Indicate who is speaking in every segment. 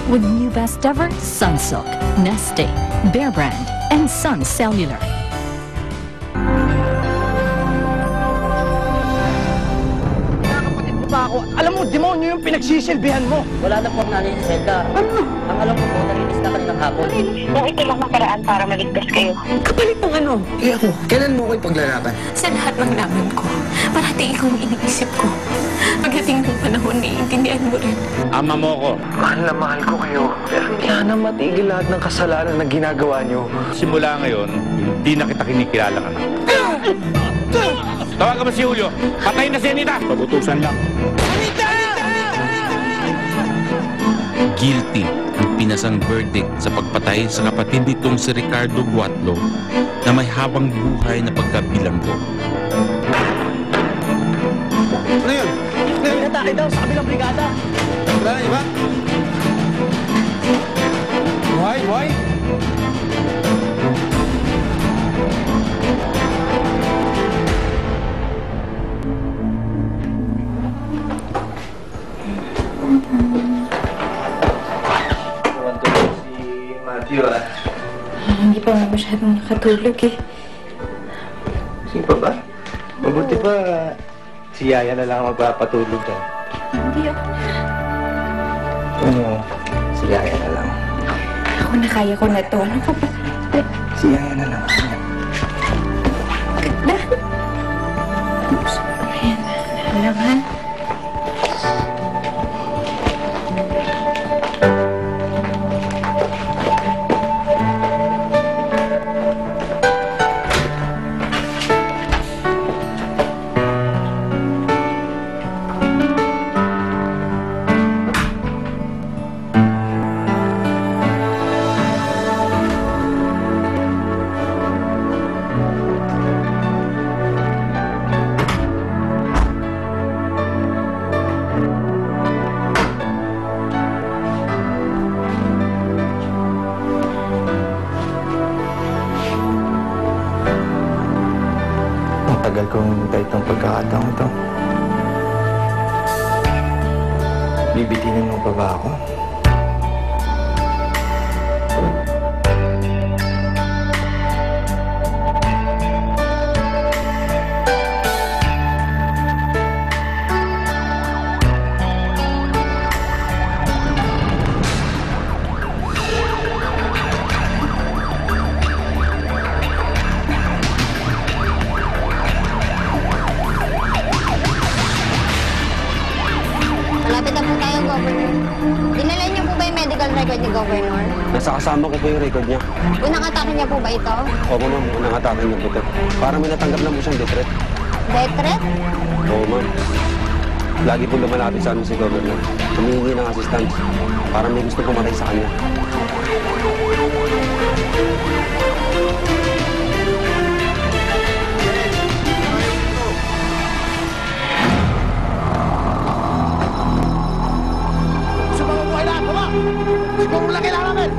Speaker 1: with new best ever Sunsilk, Neste, Bear Brand, and Sun Cellular.
Speaker 2: Alam mo, demonyo yung pinagsisilbihan mo.
Speaker 3: Wala na po ang nanay ni Zelda. Ang alam ko po, nalinis na kaninang hapon.
Speaker 4: Kung ito lang makaraan para maligtas kayo.
Speaker 5: Kapalit ng ano?
Speaker 6: Eh ako, kailan mo ko ipaglalaban?
Speaker 5: Sa lahat ng laban ko, parati ikaw ang iniisip ko. Pagdating ng panahon, naiintindihan mo rin.
Speaker 2: Ama mo ko.
Speaker 6: Mahal na mahal ko kayo. Pero hindi na matigil lahat ng kasalanan na ginagawa niyo.
Speaker 2: Simula ngayon, hindi na kita kinikilala ka na. Tawagan mo si Julio. Patayin na si Anita. Pagutusan lang. Anita!
Speaker 7: Guilty ang pinasang verdict sa pagpatay sa kapatid nitong si Ricardo Guatlo na may habang buhay na pagkabilanggo.
Speaker 6: Ano yun?
Speaker 3: Pinatake daw sa kabilang brigada.
Speaker 6: Wala na iba? Buhay?
Speaker 5: Hindi pa nga masyadong nakatulog eh.
Speaker 6: Sige pa ba? Mabuti pa si Yaya na lang magpapatulog dyan.
Speaker 5: Hindi ako.
Speaker 6: Ano? Si Yaya na lang.
Speaker 5: Ako na kaya ko na to. Ano ka ba?
Speaker 6: Si Yaya na lang.
Speaker 5: Ganda. Ayan. Alam ha?
Speaker 6: Tagal kong hintay itong pagkakataon ito. Bibitinin mo pa ba ako?
Speaker 4: Malapit na po tayo, Governor. Dinala niyo po ba yung medical record ni Governor?
Speaker 8: Nasa kasama ko po yung record niya.
Speaker 4: Unang atake niya po ba ito?
Speaker 8: Opo ma'am, unang atake niya po ito. Para may natanggap na po siyang death threat.
Speaker 4: Death threat?
Speaker 8: Oo ma'am. Lagi po lumalapit sa amin si Governor. Humihingi ng assistance. Para may gusto pumatay sa kanya.
Speaker 2: Siguro lang kailangan namin!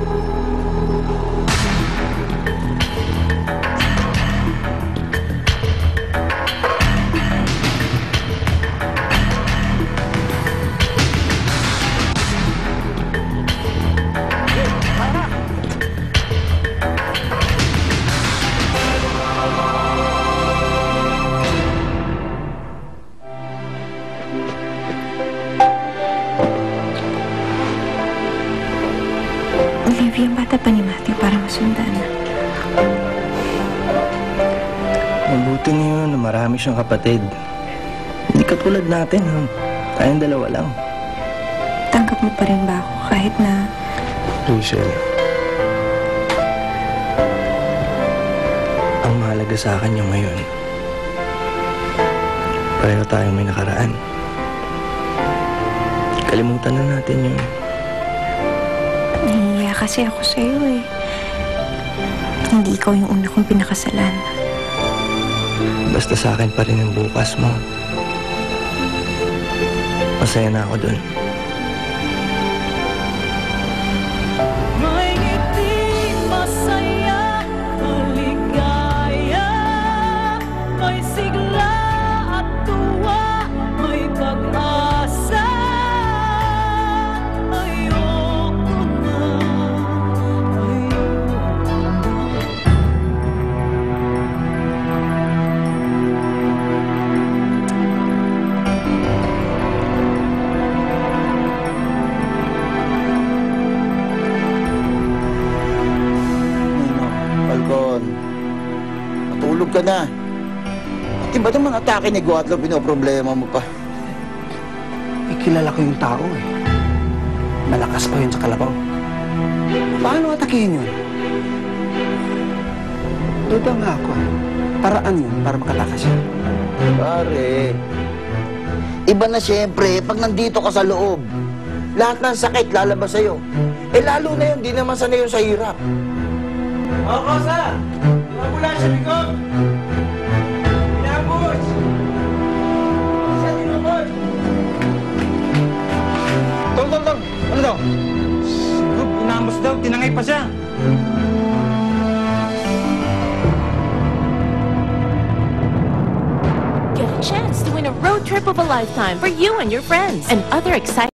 Speaker 5: Olivia, bata pa ni Matthew para masundan.
Speaker 6: Mabuti na yun na marami siyang kapatid. Hindi katulad natin, ha? Tayong dalawa lang.
Speaker 5: Tanggap mo pa rin ba ako kahit na...
Speaker 6: Rachel, ang mahalaga sa akin yung ngayon. Pareho tayong may nakaraan. Kalimutan na natin yun.
Speaker 5: Nahihiya kasi ako sa'yo eh. Hindi ikaw yung una kong pinakasalan.
Speaker 6: Basta sa akin pa rin yung bukas mo. Masaya na ako dun.
Speaker 9: ka na. Pati ba naman atake ni Guatlo, pinoproblema mo pa?
Speaker 10: Kilala ko yung tao eh. Malakas pa yun sa kalabaw. Paano atakihin yun? Duda nga ako. Paraan yun para makatakas siya.
Speaker 9: Pare, iba na siyempre pag nandito ka sa loob. Lahat ng sakit lalabas sa'yo. Eh lalo na yun, di naman sanay yun sa hirap.
Speaker 6: O, Kosa! Mula sa likod! Pinambos! Kosa, tinubos! Tol! Ano daw? Siguro, pinambos daw. Tinangay pa siya.
Speaker 5: Get a chance to win a road trip of a lifetime for you and your friends and other exciting